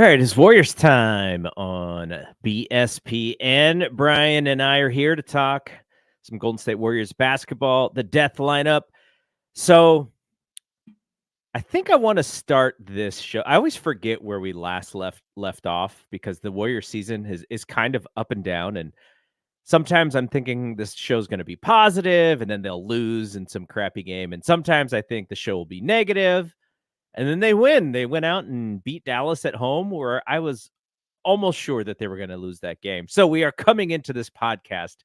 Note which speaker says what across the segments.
Speaker 1: All right, it's Warriors time on BSPN. Brian and I are here to talk some Golden State Warriors basketball, the death lineup. So I think I want to start this show. I always forget where we last left off because the Warriors season is kind of up and down. And sometimes I'm thinking this show's going to be positive and then they'll lose in some crappy game. And sometimes I think the show will be negative. And then they win. They went out and beat Dallas at home, where I was almost sure that they were going to lose that game. So we are coming into this podcast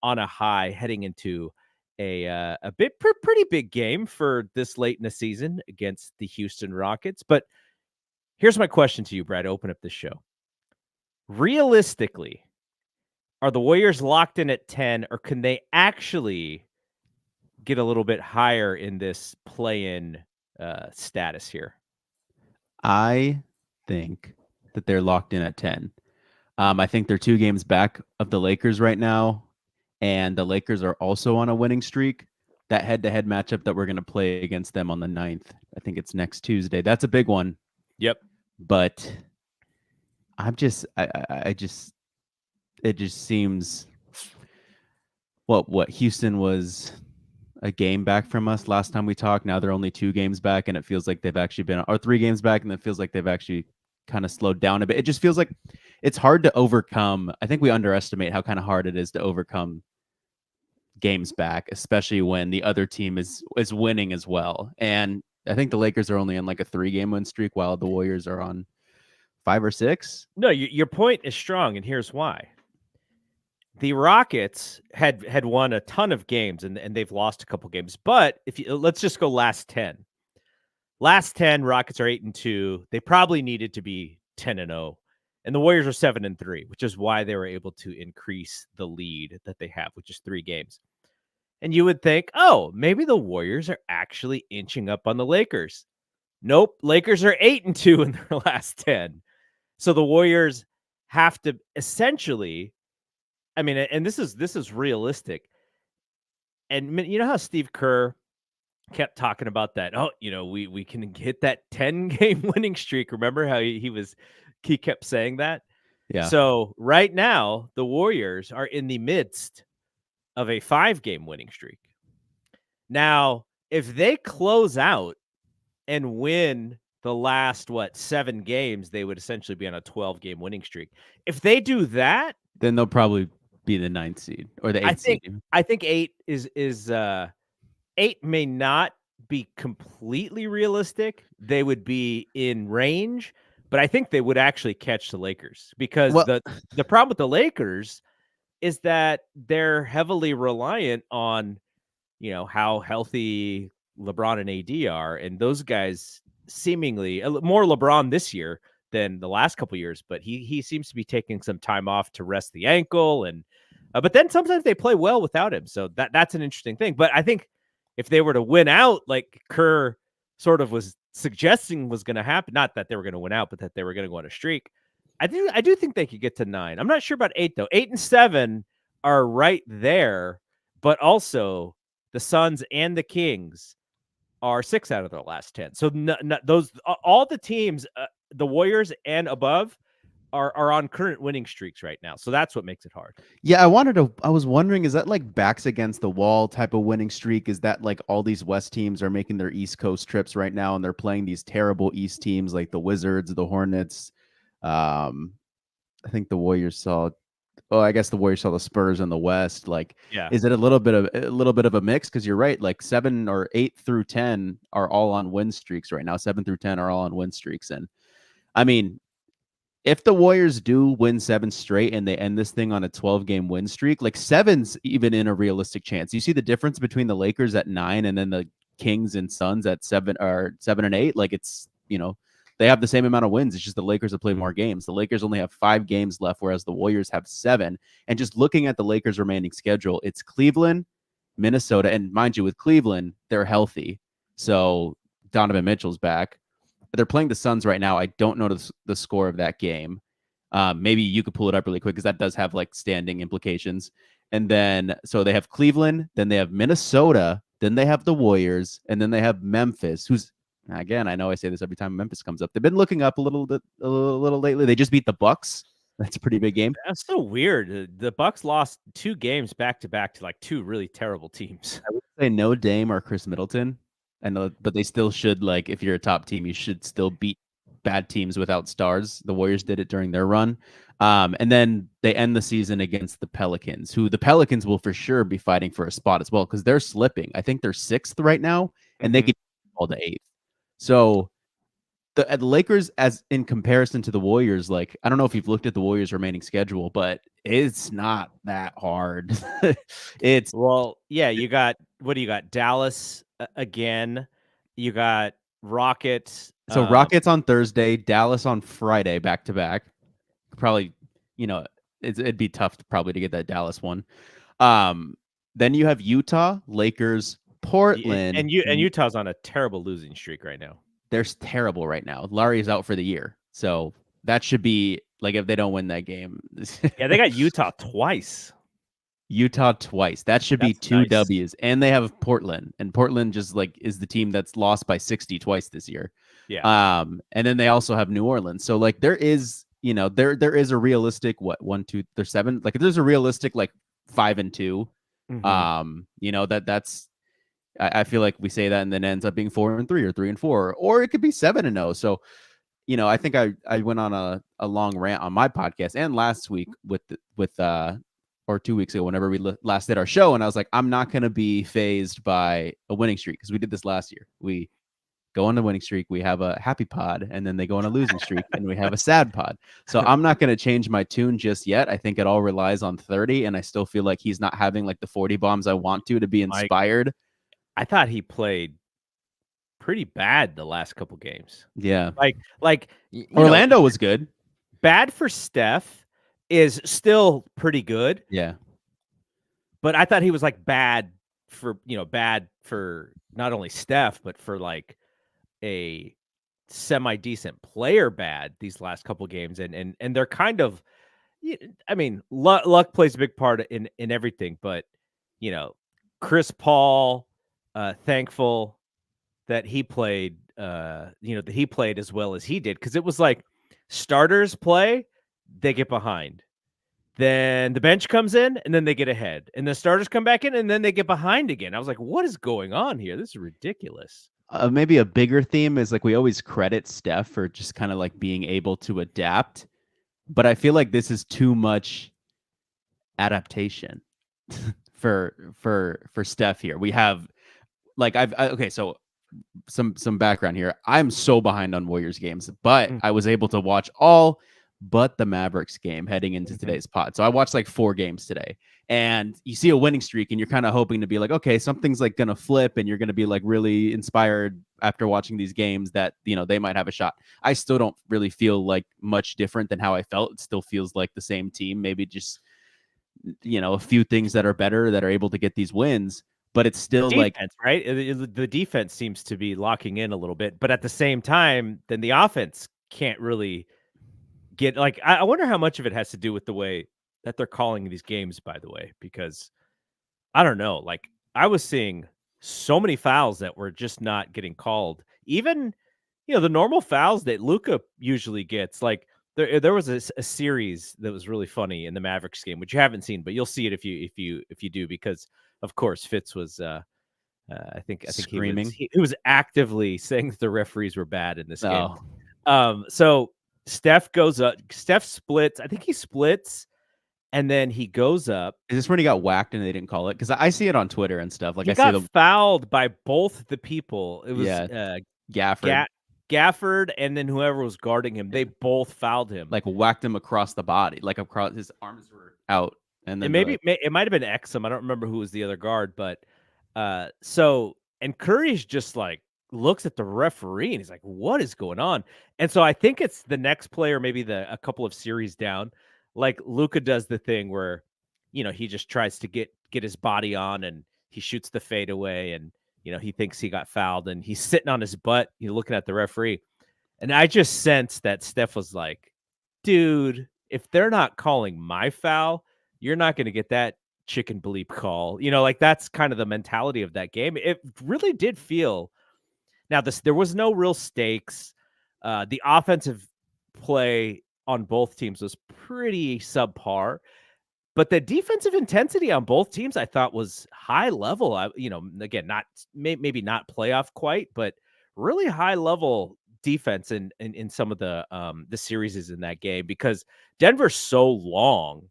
Speaker 1: on a high, heading into a pretty big game for this late in the season against the Houston Rockets. But here's my question to you, Brad. Open up the show. Realistically, are the Warriors locked in at 10, or can they actually get a little bit higher in this play-in status here?
Speaker 2: I think that they're locked in at 10. I think they're 2 games back of the Lakers right now, and the Lakers are also on a winning streak. That head-to-head matchup that we're going to play against them on the 9th, I think it's next Tuesday. That's a big one.
Speaker 1: Yep.
Speaker 2: But it just seems what Houston was a game back from us last time we talked. Now they're only 2 games back, and it feels like they've actually been, or 3 games back, and it feels like they've actually kind of slowed down a bit. It just feels like it's hard to overcome. I think we underestimate how kind of hard it is to overcome games back, especially when the other team is winning as well. And I think the Lakers are only on like a 3-game win streak, while the Warriors are on 5 or 6.
Speaker 1: No, your point is strong, and here's why. The Rockets had won a ton of games, and they've lost a couple games. But let's just go last 10. Last 10, Rockets are 8-2. They probably needed to be 10-0, and the Warriors are 7-3, which is why they were able to increase the lead that they have, which is 3 games. And you would think, oh, maybe the Warriors are actually inching up on the Lakers. Nope, Lakers are 8-2 in their last 10. So the Warriors have to essentially, I mean, and this is realistic. And you know how Steve Kerr kept talking about that? Oh, we can hit that 10-game winning streak. Remember how he kept saying that?
Speaker 2: Yeah.
Speaker 1: So right now, the Warriors are in the midst of a 5-game winning streak. Now, if they close out and win the last 7 games, they would essentially be on a 12-game winning streak. If they do that,
Speaker 2: then they'll probably be the 9th seed or the 8th seed.
Speaker 1: I think 8 is 8 may not be completely realistic. They would be in range, but I think they would actually catch the Lakers, because the problem with the Lakers is that they're heavily reliant on, how healthy LeBron and AD are, and those guys seemingly more LeBron this year than the last couple of years, but he seems to be taking some time off to rest the ankle, and but then sometimes they play well without him, so that's an interesting thing. But I think if they were to win out, like Kerr sort of was suggesting was going to happen, not that they were going to win out, but that they were going to go on a streak, I do think they could get to 9. I'm not sure about 8 though. 8 and 7 are right there, but also the Suns and the Kings are 6 out of their last 10. So those all the teams, the Warriors and above, are on current winning streaks right now. So that's what makes it hard.
Speaker 2: Yeah, I was wondering, is that like backs against the wall type of winning streak? Is that like all these West teams are making their East Coast trips right now and they're playing these terrible East teams like the Wizards, the Hornets? I think the Warriors saw the Spurs in the West. Like,
Speaker 1: yeah.
Speaker 2: Is it a little bit of a mix? Because you're right, like 7 or 8 through 10 are all on win streaks right now. 7 through 10 are all on win streaks. And I mean, if the Warriors do win 7 straight and they end this thing on a 12-game win streak, like 7's even in a realistic chance. You see the difference between the Lakers at 9 and then the Kings and Suns at 7 and 8. Like, it's, they have the same amount of wins. It's just the Lakers have played more games. The Lakers only have 5 games left, whereas the Warriors have 7. And just looking at the Lakers' remaining schedule, it's Cleveland, Minnesota, and mind you, with Cleveland, they're healthy. So Donovan Mitchell's back. They're playing the Suns right now. I don't know the score of that game. Maybe you could pull it up really quick, because that does have like standing implications. And then, so they have Cleveland, then they have Minnesota, then they have the Warriors, and then they have Memphis, who's Again, I know I say this every time Memphis comes up. They've been looking up a little lately. They just beat the Bucks. That's a pretty big game.
Speaker 1: That's so weird. The Bucks lost 2 games back to back to like 2 really terrible teams.
Speaker 2: I would say no Dame or Chris Middleton. I know, but they still should, like, if you're a top team, you should still beat bad teams without stars. The Warriors did it during their run. And then they end the season against the Pelicans, who the Pelicans will for sure be fighting for a spot as well, because they're slipping. I think they're 6th right now, and they could fall to 8th. So the Lakers, as in comparison to the Warriors, like, I don't know if you've looked at the Warriors' remaining schedule, but it's not that hard. It's
Speaker 1: Well, yeah, you got what do you got? Dallas again. You got Rockets.
Speaker 2: so Rockets on Thursday, Dallas on Friday, back to back. Probably, it'd be tough probably to get that Dallas one. Then you have Utah, Lakers, Portland,
Speaker 1: and Utah's on a terrible losing streak right now.
Speaker 2: They're terrible right now. Larry's out for the year, so that should be like, if they don't win that game.
Speaker 1: Yeah, they got Utah twice.
Speaker 2: Utah twice. That should be 2
Speaker 1: nice.
Speaker 2: W's. And they have Portland, and Portland just like is the team that's lost by 60 twice this year.
Speaker 1: Yeah.
Speaker 2: And then they also have New Orleans. So like there is, there is a realistic 1, 2, there's 7. Like there's a realistic like 5 and 2. That's I feel like we say that and then ends up being 4 and 3 or 3 and 4, or it could be 7 and 0. So, I think I went on a long rant on my podcast and last week or 2 weeks ago, whenever we last did our show. And I was like, I'm not going to be phased by a winning streak, because we did this last year. We go on a winning streak, we have a happy pod, and then they go on a losing streak and we have a sad pod. So I'm not going to change my tune just yet. I think it all relies on 30. And I still feel like he's not having like the 40 bombs I want to be inspired.
Speaker 1: I thought he played pretty bad the last couple games.
Speaker 2: Yeah.
Speaker 1: Like
Speaker 2: Orlando was good.
Speaker 1: Bad for Steph is still pretty good.
Speaker 2: Yeah.
Speaker 1: But I thought he was like bad for not only Steph, but for like a semi-decent player bad these last couple games. And they're kind of, I mean, luck plays a big part in everything, but Chris Paul, thankful that he played, that he played as well as he did, because it was like starters play, they get behind. Then the bench comes in, and then they get ahead. And the starters come back in, and then they get behind again. I was like, what is going on here? This is ridiculous.
Speaker 2: Maybe a bigger theme is like we always credit Steph for just kind of like being able to adapt. But I feel like this is too much adaptation for Steph here. We have like okay, so some background here. I'm so behind on Warriors games, but I was able to watch all but the Mavericks game heading into today's pod. So I watched like 4 games today, and you see a winning streak and you're kind of hoping to be like, okay, something's like going to flip and you're going to be like really inspired after watching these games that, they might have a shot. I still don't really feel like much different than how I felt. It still feels like the same team, maybe just, a few things that are better that are able to get these wins. But it's still
Speaker 1: defense, right? The defense seems to be locking in a little bit, but at the same time, then the offense can't really get like. I wonder how much of it has to do with the way that they're calling these games, by the way, because I don't know. Like I was seeing so many fouls that were just not getting called. Even the normal fouls that Luka usually gets. Like there was a series that was really funny in the Mavericks game, which you haven't seen, but you'll see it if you do, because of course Fitz was I think
Speaker 2: screaming.
Speaker 1: He was actively saying that the referees were bad in this game. So Steph goes up, Steph splits, I think he splits, and then he goes up.
Speaker 2: Is this when he got whacked and they didn't call it? Because I see it on Twitter and stuff. Like
Speaker 1: he got fouled by both the people. It was Gafford and then whoever was guarding him. They both fouled him.
Speaker 2: Like whacked him across the body, like across his arms were out. And then
Speaker 1: it might have been Exum. I don't remember who was the other guard, but and Curry's just like looks at the referee and he's like, what is going on? And so I think it's the next player, maybe a couple of series down, like Luka does the thing where, he just tries to get his body on and he shoots the fadeaway and, he thinks he got fouled and he's sitting on his butt, looking at the referee. And I just sensed that Steph was like, dude, if they're not calling my foul, you're not going to get that chicken bleep call. Like that's kind of the mentality of that game. It really did feel Now, there was no real stakes. The offensive play on both teams was pretty subpar, but the defensive intensity on both teams I thought was high level. Again, not maybe not playoff quite, but really high level defense in some of the series in that game, because Denver's so long.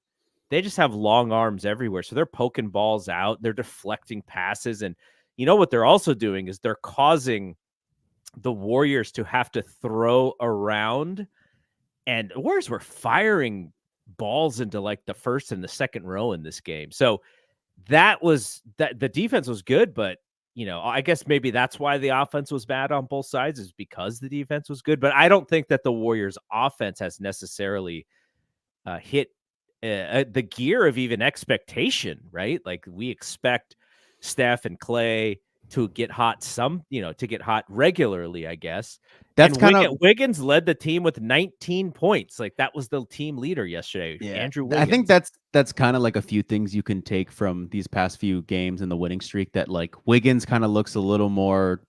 Speaker 1: They just have long arms everywhere. So they're poking balls out, they're deflecting passes, and you know what they're also doing is they're causing the Warriors to have to throw around, and the Warriors were firing balls into like the first and the second row in this game. So that the defense was good, but I guess maybe that's why the offense was bad on both sides, is because the defense was good. But I don't think that the Warriors offense has necessarily hit the gear of even expectation, right? Like, we expect Steph and Clay to get hot to get hot regularly, I guess.
Speaker 2: That's
Speaker 1: And
Speaker 2: kind of
Speaker 1: Wiggins led the team with 19 points. Like, that was the team leader yesterday, Andrew Wiggins.
Speaker 2: I think that's kind of like a few things you can take from these past few games in the winning streak, that like Wiggins kind of looks a little more,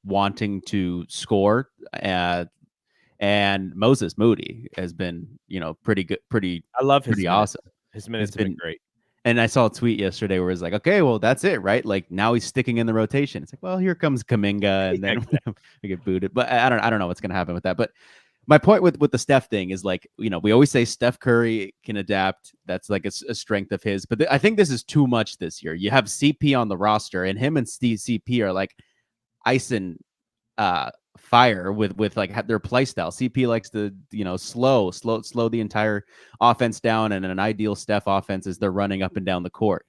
Speaker 2: wanting to score. And Moses Moody has been, pretty good,
Speaker 1: I love his
Speaker 2: pretty
Speaker 1: minutes.
Speaker 2: awesome.
Speaker 1: His minutes have been great.
Speaker 2: And I saw a tweet yesterday where it's like, okay, well, that's it, right? Like, now he's sticking in the rotation. It's like, well, here comes Kuminga, and then we get booted. But I don't know what's gonna happen with that. But my point with the Steph thing is, like, we always say Steph Curry can adapt. That's like a strength of his. But I think this is too much this year. You have CP on the roster, and him and CP are like ice and fire with like their play style. CP likes to slow the entire offense down, and an ideal Steph offense is they're running up and down the court.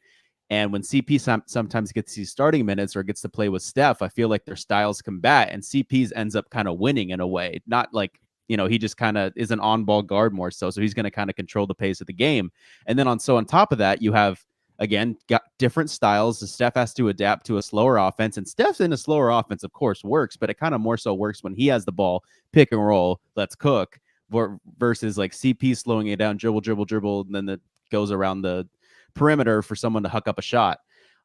Speaker 2: And when CP sometimes gets these starting minutes or gets to play with Steph, I feel like their styles combat, and CP's ends up kind of winning in a way. Not like, he just kind of is an on-ball guard more so he's going to kind of control the pace of the game. And then on top of that, you have, again, got different styles. Steph has to adapt to a slower offense, and Steph's in a slower offense, of course, works, but it kind of more so works when he has the ball, pick and roll, let's cook, versus like CP slowing it down, dribble, and then it goes around the perimeter for someone to huck up a shot.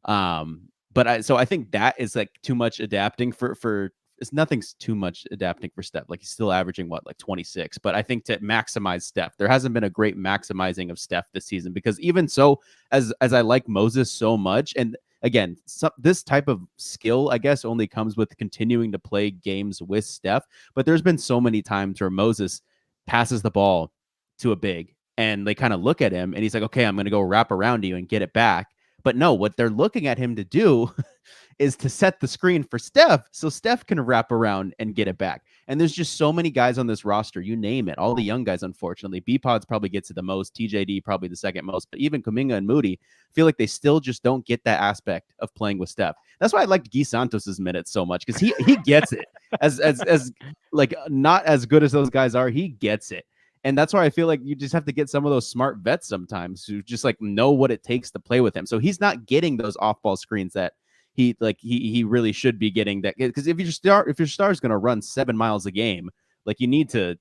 Speaker 2: But I think that is like too much adapting for nothing's too much adapting for Steph. Like, he's still averaging like 26, but I think to maximize Steph, there hasn't been a great maximizing of Steph this season, because even so, as I like Moses so much, and again, this type of skill, I guess, only comes with continuing to play games with Steph. But there's been so many times where Moses passes the ball to a big, and they kind of look at him, and he's like, okay, I'm going to go wrap around you and get it back. But no, what they're looking at him to do is to set the screen for Steph, so Steph can wrap around and get it back. And there's just so many guys on this roster, you name it, all the young guys, unfortunately. B-Pods probably gets it the most, TJD probably the second most, but even Kuminga and Moody feel like they still just don't get that aspect of playing with Steph. That's why I liked Guy Santos's minutes so much, because he gets it. As like, not as good as those guys are, he gets it. And that's why I feel like you just have to get some of those smart vets sometimes who just like know what it takes to play with him. So he's not getting those off-ball screens that he really should be getting, that, because if your star is going to run 7 miles a game, like, you need to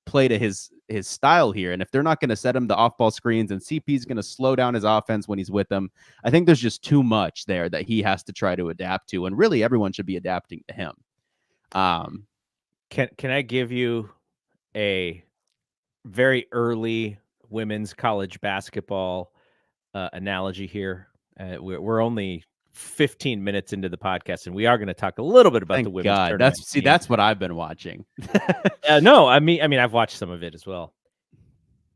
Speaker 2: play to his style here. And if they're not going to set him the off-ball screens, and CP's going to slow down his offense when he's with them, I think there's just too much there that he has to try to adapt to, and really everyone should be adapting to him.
Speaker 1: Can I give you a very early women's college basketball analogy here? We're only 15 minutes into the podcast, and we are going to talk a little bit about the women's tournament.
Speaker 2: That's what I've been watching.
Speaker 1: No, I mean, I've watched some of it as well.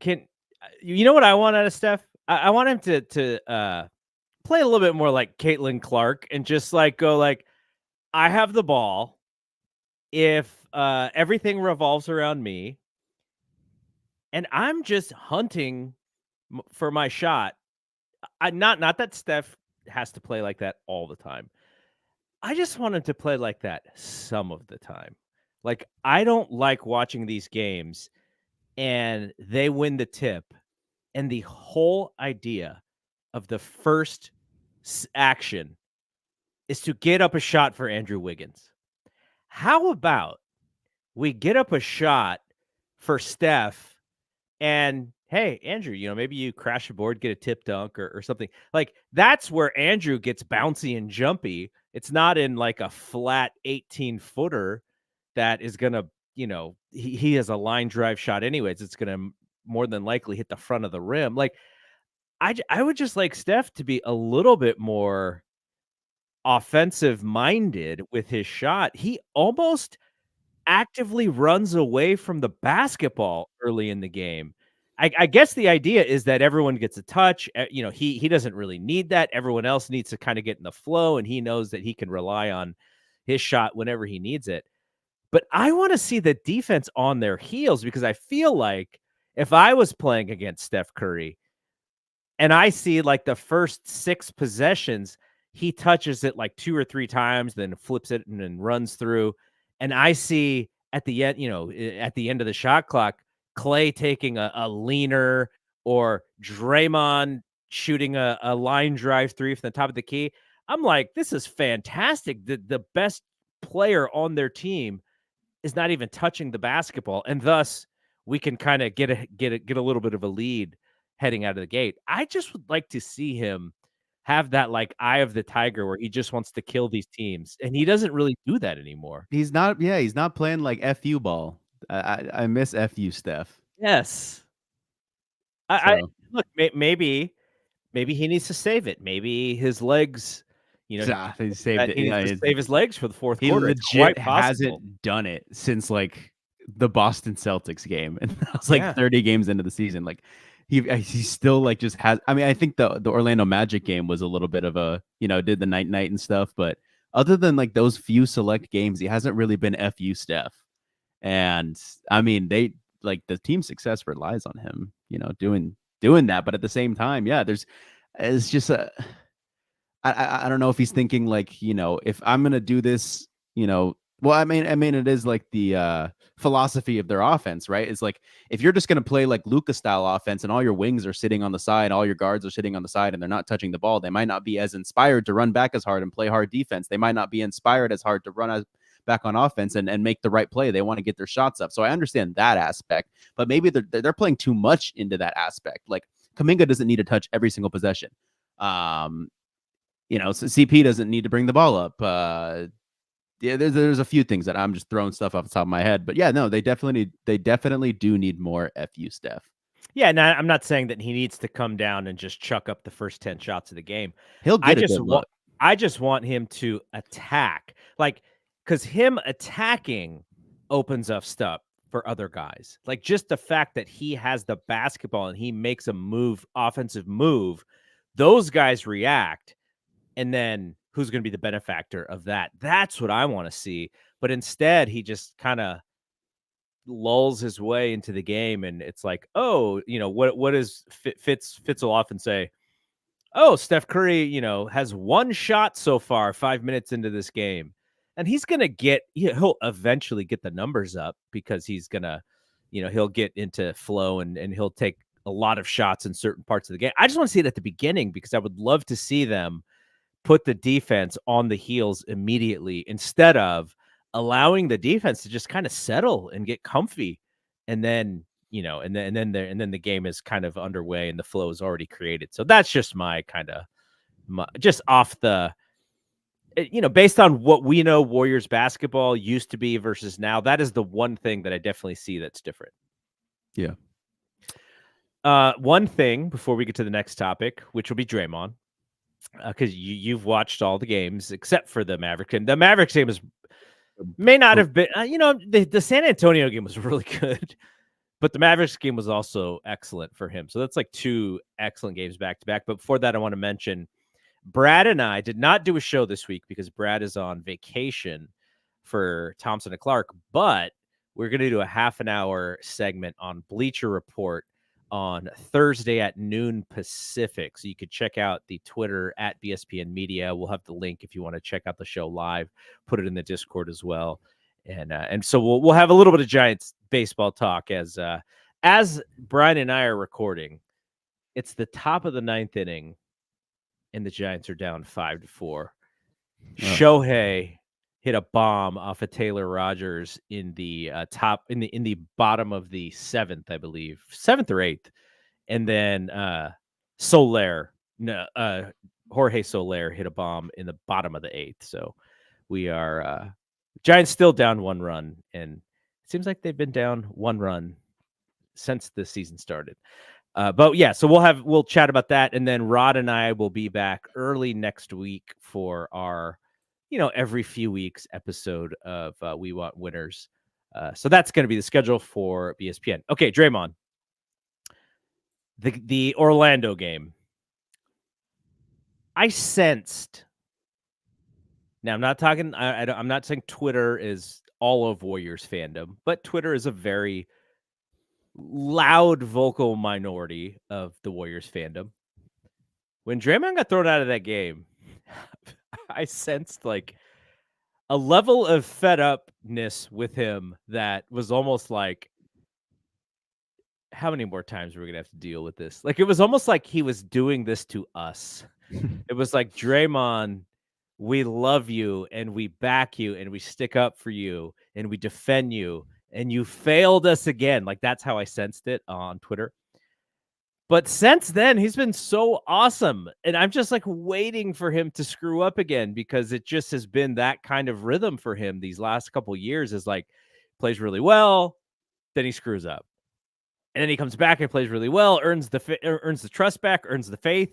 Speaker 1: You know what I want out of Steph? I want him to play a little bit more like Caitlin Clark, and just like go like, I have the ball. If everything revolves around me, and I'm just hunting for my shot. Not that Steph has to play like that all the time. I just want him to play like that some of the time. Like, I don't like watching these games and they win the tip, and the whole idea of the first action is to get up a shot for Andrew Wiggins. How about we get up a shot for Steph, and hey, Andrew, maybe you crash a board, get a tip dunk or something. Like, that's where Andrew gets bouncy and jumpy, It's not in like a flat 18-footer that is going to, he has a line drive shot anyways. It's going to more than likely hit the front of the rim. Like I would just like Steph to be a little bit more offensive minded with his shot. He almost actively runs away from the basketball early in the game. I guess the idea is that everyone gets a touch. He doesn't really need that. Everyone else needs to kind of get in the flow, and he knows that he can rely on his shot whenever he needs it. But I want to see the defense on their heels, because I feel like if I was playing against Steph Curry and I see like the first 6 possessions, he touches it like 2 or 3 times, then flips it and then runs through. And I see at the end, at the end of the shot clock, Clay taking a leaner, or Draymond shooting a line drive 3 from the top of the key. I'm like, this is fantastic. The best player on their team is not even touching the basketball, and thus we can kind of get a little bit of a lead heading out of the gate. I just would like to see him have that like eye of the tiger where he just wants to kill these teams, and he doesn't really do that anymore.
Speaker 2: He's not playing like FU ball. I miss FU Steph.
Speaker 1: Yes. I
Speaker 2: So
Speaker 1: look, maybe he needs to save it. Maybe his legs,
Speaker 2: he saved it.
Speaker 1: he needs to save his legs for the fourth
Speaker 2: He
Speaker 1: quarter. It's
Speaker 2: legit
Speaker 1: quite possible.
Speaker 2: hasn't done it since like the Boston Celtics game, and that was like 30 games into the season. Like he still like just has. I mean, I think the Orlando Magic game was a little bit of a did the night and stuff, but other than like those few select games, he hasn't really been FU Steph. And I mean, they like the team success relies on him, doing that. But at the same time, yeah, it's just I don't know if he's thinking like, if I'm gonna do this, well, I mean, it is like the philosophy of their offense, right? It's like if you're just gonna play like Luka style offense and all your wings are sitting on the side, all your guards are sitting on the side, and they're not touching the ball, they might not be as inspired to run back as hard and play hard defense. They might not be inspired as hard to run back on offense and make the right play. They want to get their shots up. So I understand that aspect, but maybe they're playing too much into that aspect. Like Kuminga doesn't need to touch every single possession. So CP doesn't need to bring the ball up. Yeah, there's a few things that I'm just throwing stuff off the top of my head, but yeah, no, they definitely do need more FU Steph.
Speaker 1: Yeah, no, I'm not saying that he needs to come down and just chuck up the first 10 shots of the game.
Speaker 2: He'll get a good look.
Speaker 1: I just want him to attack, like, because him attacking opens up stuff for other guys. Like just the fact that he has the basketball and he makes a offensive move, those guys react. And then who's going to be the benefactor of that? That's what I want to see. But instead, he just kind of lulls his way into the game. And it's like, oh, what is Fitz will often say, oh, Steph Curry, has one shot so far, 5 minutes into this game. And he's going to he'll eventually get the numbers up because he's going to, he'll get into flow and he'll take a lot of shots in certain parts of the game. I just want to see it at the beginning because I would love to see them put the defense on the heels immediately instead of allowing the defense to just kind of settle and get comfy. And then, and then the game is kind of underway and the flow is already created. So that's just my kind of just off the, based on what we know Warriors basketball used to be versus now, that is the one thing that I definitely see that's different.
Speaker 2: Yeah.
Speaker 1: One thing before we get to the next topic, which will be Draymond, because you've watched all the games except for the Mavericks, and the Mavericks game may not have been, the San Antonio game was really good, but the Mavericks game was also excellent for him. So that's like 2 excellent games back to back. But before that, I want to mention Brad and I did not do a show this week because Brad is on vacation for Thompson and Clark, but we're going to do a half an hour segment on Bleacher Report on Thursday at noon Pacific. So you could check out the Twitter at BSPN Media. We'll have the link if you want to check out the show live, put it in the Discord as well. And so we'll have a little bit of Giants baseball talk as Brian and I are recording. It's the top of the 9th inning and the Giants are down 5-4. Oh. Shohei hit a bomb off of Taylor Rogers in the in the bottom of the 7th, I believe, 7th or 8th, and then Soler Jorge Soler hit a bomb in the bottom of the 8th. So we are Giants still down 1 run, and it seems like they've been down 1 run since the season started. But yeah, so we'll chat about that, and then Rod and I will be back early next week for our, every few weeks episode of We Want Winners. So that's going to be the schedule for ESPN. Okay, Draymond, the Orlando game. I sensed. Now I'm not talking. I'm not saying Twitter is all of Warriors fandom, but Twitter is a very loud, vocal minority of the Warriors fandom. When Draymond got thrown out of that game, I sensed like a level of fed upness with him that was almost like, how many more times are we gonna have to deal with this? Like, it was almost like he was doing this to us. It was like, Draymond, we love you and we back you and we stick up for you and we defend you, and you failed us again. Like, that's how I sensed it on Twitter. But since then, he's been so awesome. And I'm just like waiting for him to screw up again, because it just has been that kind of rhythm for him these last couple of years. Is like, plays really well, then he screws up. And then he comes back and plays really well, earns the trust back, earns the faith,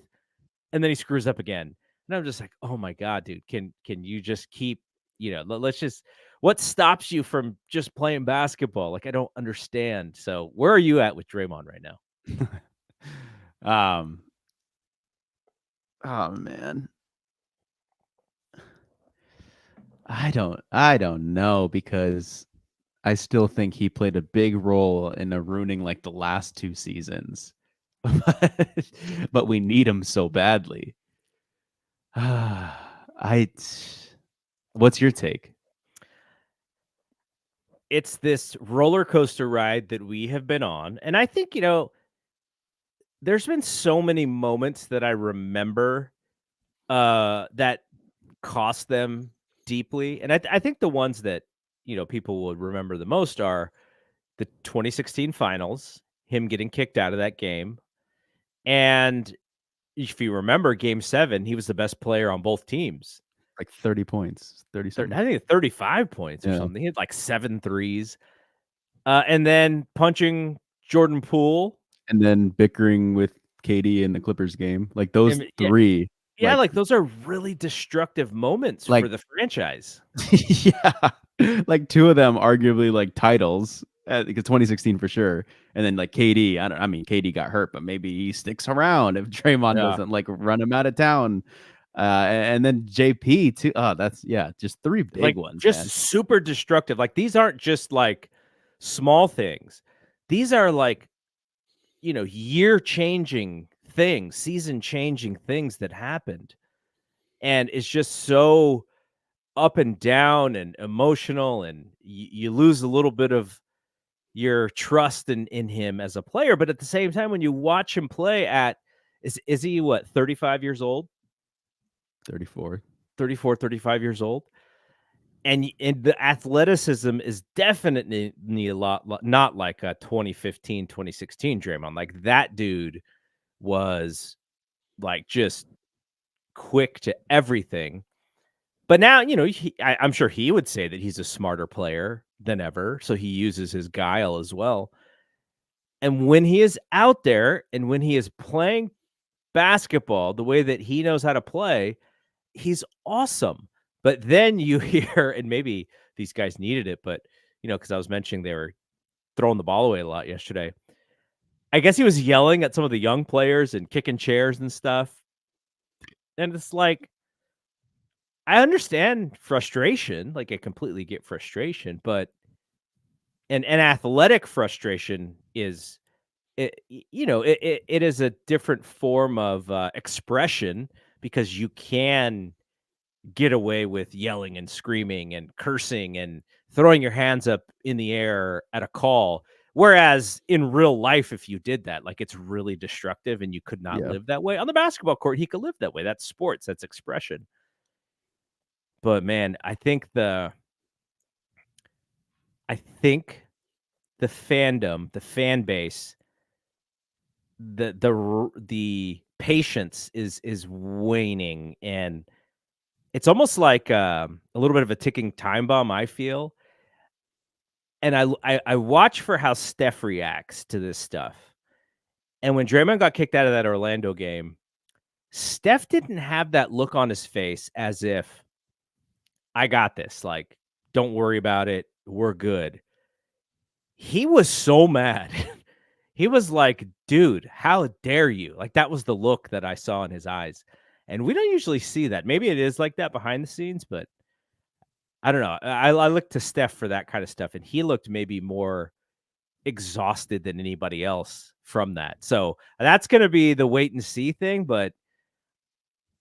Speaker 1: and then he screws up again. And I'm just like, oh my God, dude, can you just keep, let's just, what stops you from just playing basketball? Like, I don't understand. So where are you at with Draymond right now?
Speaker 2: Oh man. I don't know, because I still think he played a big role in ruining like the last 2 seasons. But we need him so badly. What's your take?
Speaker 1: It's this roller coaster ride that we have been on. And I think, there's been so many moments that I remember that cost them deeply. And I think the ones that, people would remember the most are the 2016 finals, him getting kicked out of that game. And if you remember game 7, he was the best player on both teams.
Speaker 2: Like 30 points, 30 something.
Speaker 1: I think 35 points or something. He had like 7 threes. And then punching Jordan Poole.
Speaker 2: And then bickering with KD in the Clippers game. Like those 3.
Speaker 1: Yeah, like those are really destructive moments for the franchise.
Speaker 2: Yeah. Like 2 of them arguably like titles. Because 2016 for sure. And then like KD, KD got hurt, but maybe he sticks around if Draymond doesn't like run him out of town. And then JP too. Oh, that's just 3 big ones.
Speaker 1: Just
Speaker 2: man.
Speaker 1: super destructive. Like, these aren't just like small things. These are like, year changing things, season changing things that happened. And it's just so up and down and emotional, and you lose a little bit of your trust in him as a player. But at the same time, when you watch him play is he what, 35 years old?
Speaker 2: 34,
Speaker 1: 35 years old. And the athleticism is definitely a lot not like a 2015, 2016 Draymond. Like, that dude was like just quick to everything. But now, I'm sure he would say that he's a smarter player than ever. So he uses his guile as well. And when he is out there and when he is playing basketball the way that he knows how to play, he's awesome. But then you hear, and maybe these guys needed it, but, because I was mentioning they were throwing the ball away a lot yesterday. I guess he was yelling at some of the young players and kicking chairs and stuff. And it's like, I understand frustration. Like, I completely get frustration, but an athletic frustration is, it is a different form of expression, because you can get away with yelling and screaming and cursing and throwing your hands up in the air at a call. Whereas in real life, if you did that, like, it's really destructive and you could not live that way. On the basketball court, he could live that way. That's sports. That's expression. But man, I think the fandom, the fan base, the patience is waning, and it's almost like a little bit of a ticking time bomb, I feel. And I watch for how Steph reacts to this stuff. And when Draymond got kicked out of that Orlando game, Steph didn't have that look on his face as if, I got this, like, don't worry about it, we're good. He was so mad. He was like, dude, how dare you? Like, that was the look that I saw in his eyes. And we don't usually see that. Maybe it is like that behind the scenes, but I don't know. I look to Steph for that kind of stuff, and he looked maybe more exhausted than anybody else from that. So that's going to be the wait and see thing, but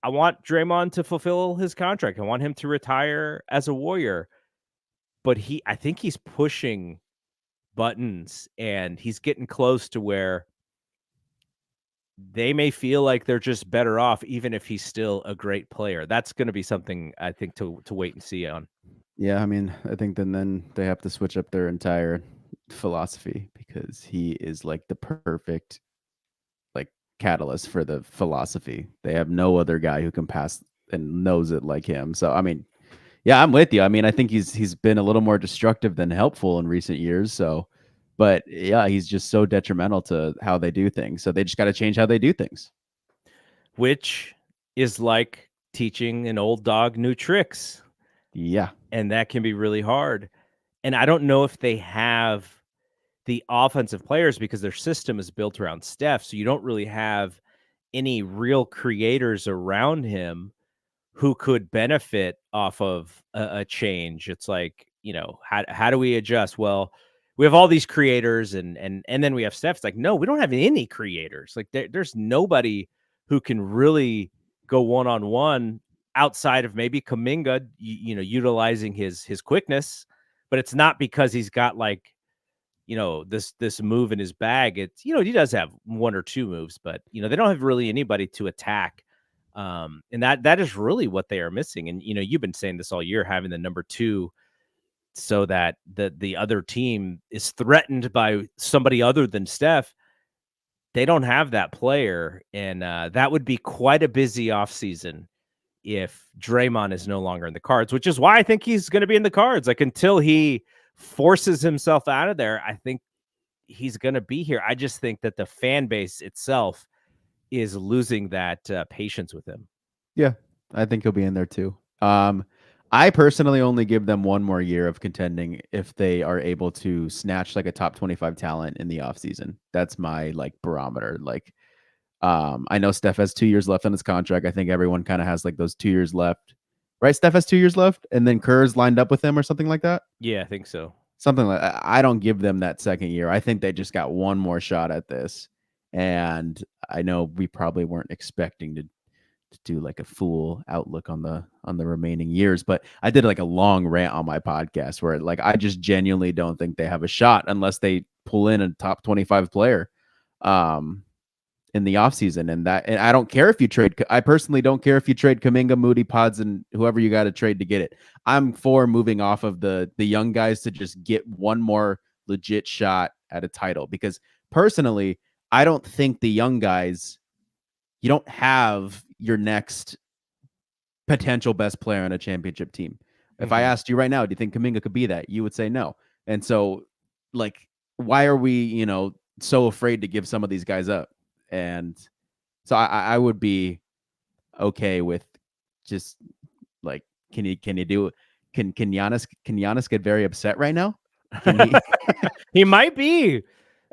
Speaker 1: I want Draymond to fulfill his contract. I want him to retire as a Warrior, but I think he's pushing buttons, and he's getting close to where they may feel like they're just better off, even if he's still a great player. That's going to be something I think to wait and see on.
Speaker 2: Yeah, I mean, I think then they have to switch up their entire philosophy, because he is like the perfect like catalyst for the philosophy. They have no other guy who can pass and knows it like him. So I mean, yeah, I'm with you. I mean, I think he's been a little more destructive than helpful in recent years. So, but yeah, he's just so detrimental to how they do things. So they just got to change how they do things.
Speaker 1: Which is like teaching an old dog new tricks.
Speaker 2: Yeah.
Speaker 1: And that can be really hard. And I don't know if they have the offensive players, because their system is built around Steph. So you don't really have any real creators around him who could benefit off of a change. It's like, how do we adjust? Well, we have all these creators, and then we have Steph. It's like, no, we don't have any creators. Like there's nobody who can really go one-on-one outside of maybe Kuminga, utilizing his quickness. But it's not because he's got like, this move in his bag. It's, he does have one or two moves, but they don't have really anybody to attack. And that is really what they are missing. And you've been saying this all year, having the number 2, so that the other team is threatened by somebody other than Steph. They don't have that player, and that would be quite a busy offseason if Draymond is no longer in the cards, which is why I think he's going to be in the cards. Like, until he forces himself out of there, I think he's going to be here. I just think that the fan base itself is losing that patience with him.
Speaker 2: Yeah, I think he'll be in there too. I personally only give them one more year of contending if they are able to snatch like a top 25 talent in the offseason. That's my like barometer. Like, I know Steph has 2 years left on his contract. I think everyone kind of has like those 2 years left, right? Steph has 2 years left, and then Kerr's lined up with him or something like that.
Speaker 1: Yeah, I think so.
Speaker 2: Something like that. I don't give them that second year. I think they just got one more shot at this. And I know we probably weren't expecting to do like a full outlook on the remaining years, but I did like a long rant on my podcast where like I just genuinely don't think they have a shot unless they pull in a top 25 player in the offseason. And I don't care if you trade. I personally don't care if you trade Kuminga, Moody, Pods, and whoever you got to trade to get it. I'm for moving off of the young guys to just get one more legit shot at a title, because personally, I don't think the young guys, you don't have your next potential best player on a championship team. If I asked you right now, do you think Kuminga could be that? You would say no. And so, like, why are we, so afraid to give some of these guys up? And so I would be okay with just like, can you do it? Can Giannis get very upset right now? Can he?
Speaker 1: He might be.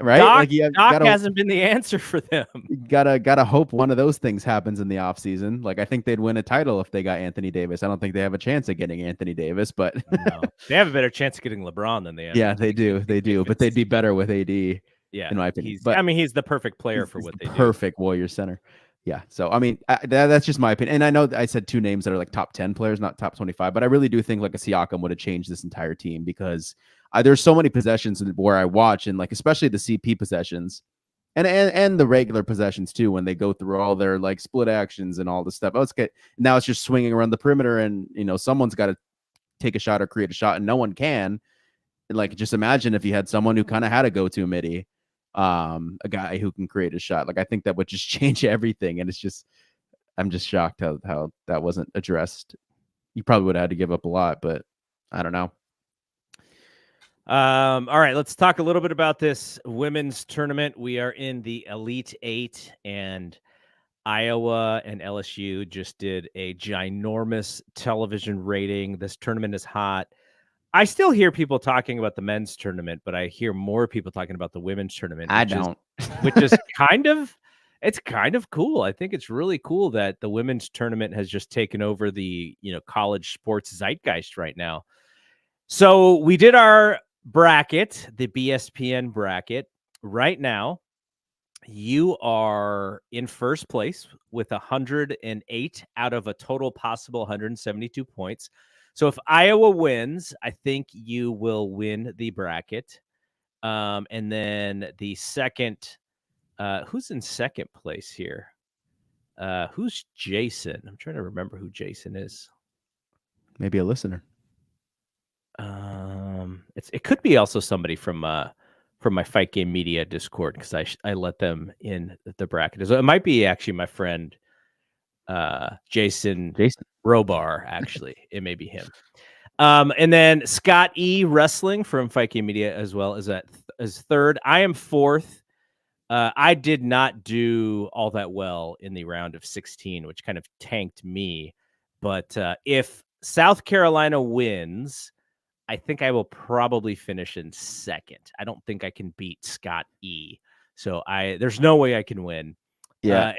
Speaker 2: Right?
Speaker 1: Doc hasn't been the answer for them.
Speaker 2: Gotta hope one of those things happens in the offseason. Like, I think they'd win a title if they got Anthony Davis. I don't think they have a chance at getting Anthony Davis, but
Speaker 1: no. They have a better chance of getting LeBron than they have.
Speaker 2: Yeah, they do. But they'd be better with AD.
Speaker 1: Yeah,
Speaker 2: in my opinion.
Speaker 1: He's the perfect player for what they do.
Speaker 2: Perfect Warrior center. Yeah. So, I mean, that's just my opinion. And I know I said 2 names that are like top 10 players, not top 25, but I really do think like a Siakam would have changed this entire team, because there's so many possessions where I watch, and like, especially the CP possessions and the regular possessions too, when they go through all their like split actions and all this stuff. Now it's just swinging around the perimeter, and someone's got to take a shot or create a shot, and no one can. Like, just imagine if you had someone who kind of had a go-to midi, a guy who can create a shot. Like, I think that would just change everything. And I'm just shocked how that wasn't addressed. You probably would have had to give up a lot, but I don't know.
Speaker 1: All right, let's talk a little bit about this women's tournament. We are in the Elite Eight, and Iowa and LSU just did a ginormous television rating. This tournament is hot. I still hear people talking about the men's tournament, but I hear more people talking about the women's tournament. Which is it's kind of cool. I think it's really cool that the women's tournament has just taken over the, college sports zeitgeist right now. So we did our bracket, the BSPN bracket. Right now, you are in first place with 108 out of a total possible 172 points. So if Iowa wins, I think you will win the bracket. And then the second, who's in second place here? Who's Jason? I'm trying to remember who Jason is.
Speaker 2: Maybe a listener.
Speaker 1: It could be also somebody from my Fight Game Media Discord, because I let them in the bracket. So it might be actually my friend Jason Robar. Actually, it may be him. And then Scott E. Wrestling from Fight Game Media as well as third. I am fourth. I did not do all that well in the round of 16, which kind of tanked me. But if South Carolina wins, I think I will probably finish in second. I don't think I can beat Scott E. So there's no way I can win.
Speaker 2: Yeah.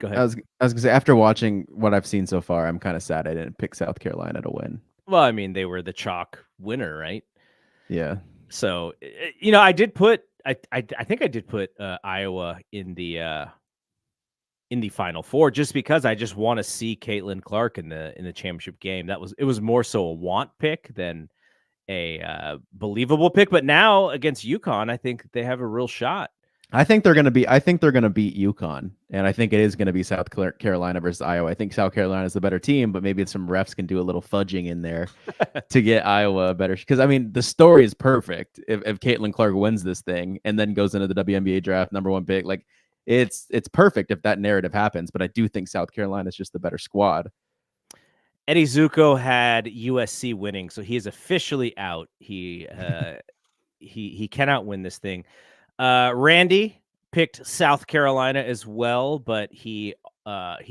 Speaker 2: Go ahead. I was gonna say, after watching what I've seen so far, I'm kind of sad I didn't pick South Carolina to win.
Speaker 1: Well, I mean, they were the chalk winner, right?
Speaker 2: Yeah.
Speaker 1: So, I did put I think I did put Iowa in the Final Four, just because I just want to see Caitlin Clark in the championship game. It was more so a want pick than a believable pick. But now against UConn, I think they have a real shot.
Speaker 2: I think they're going to beat UConn, and I think it is going to be South Carolina versus Iowa. I think South Carolina is the better team, but maybe some refs can do a little fudging in there to get Iowa better. Because I mean, the story is perfect if Caitlin Clark wins this thing and then goes into the WNBA draft #1 pick. Like, it's perfect if that narrative happens. But I do think South Carolina is just the better squad.
Speaker 1: Eddie Zuko had USC winning, so he is officially out. He cannot win this thing. Randy picked South Carolina as well, but he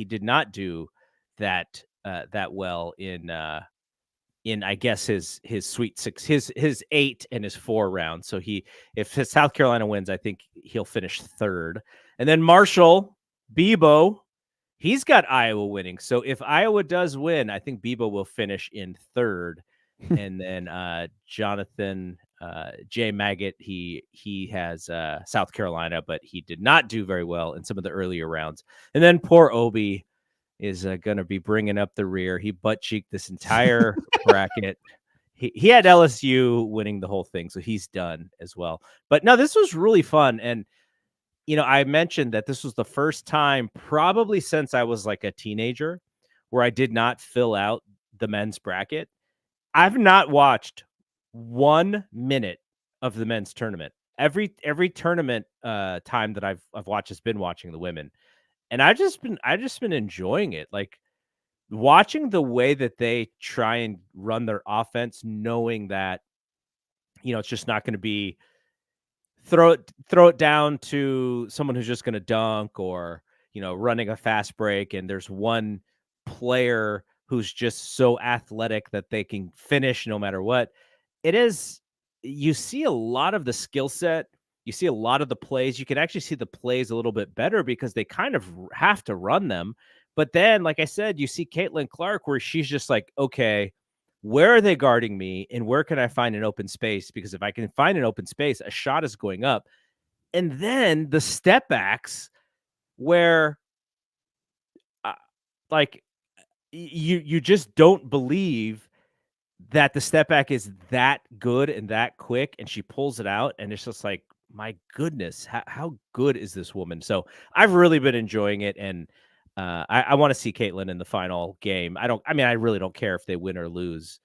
Speaker 1: did not do that well in I guess his Sweet Six, his 8 and his 4 rounds. So if South Carolina wins, I think he'll finish third. And then Marshall Bebo, he's got Iowa winning. So if Iowa does win, I think Bebo will finish in third. And then Jonathan J. Maggot, he has South Carolina, but he did not do very well in some of the earlier rounds. And then poor Obi is going to be bringing up the rear. He butt cheeked this entire bracket. He had LSU winning the whole thing, so he's done as well. But no, this was really fun. And, I mentioned that this was the first time probably since I was like a teenager where I did not fill out the men's bracket. I've not watched 1 minute of the men's tournament. Every tournament time that I've watched has been watching the women. And I've just been enjoying it. Like, watching the way that they try and run their offense, knowing that, it's just not going to be throw it down to someone who's just going to dunk, or, running a fast break. And there's one player who's just so athletic that they can finish no matter what. You see a lot of the skill set. You see a lot of the plays. You can actually see the plays a little bit better because they kind of have to run them. But then, like I said, you see Caitlin Clark where she's just like, okay, where are they guarding me? And where can I find an open space? Because if I can find an open space, a shot is going up. And then the step backs where you just don't believe that the step back is that good and that quick, and she pulls it out, and it's just like, my goodness, how good is this woman? So I've really been enjoying it, and I want to see Caitlin in the final game. I really don't care if they win or lose.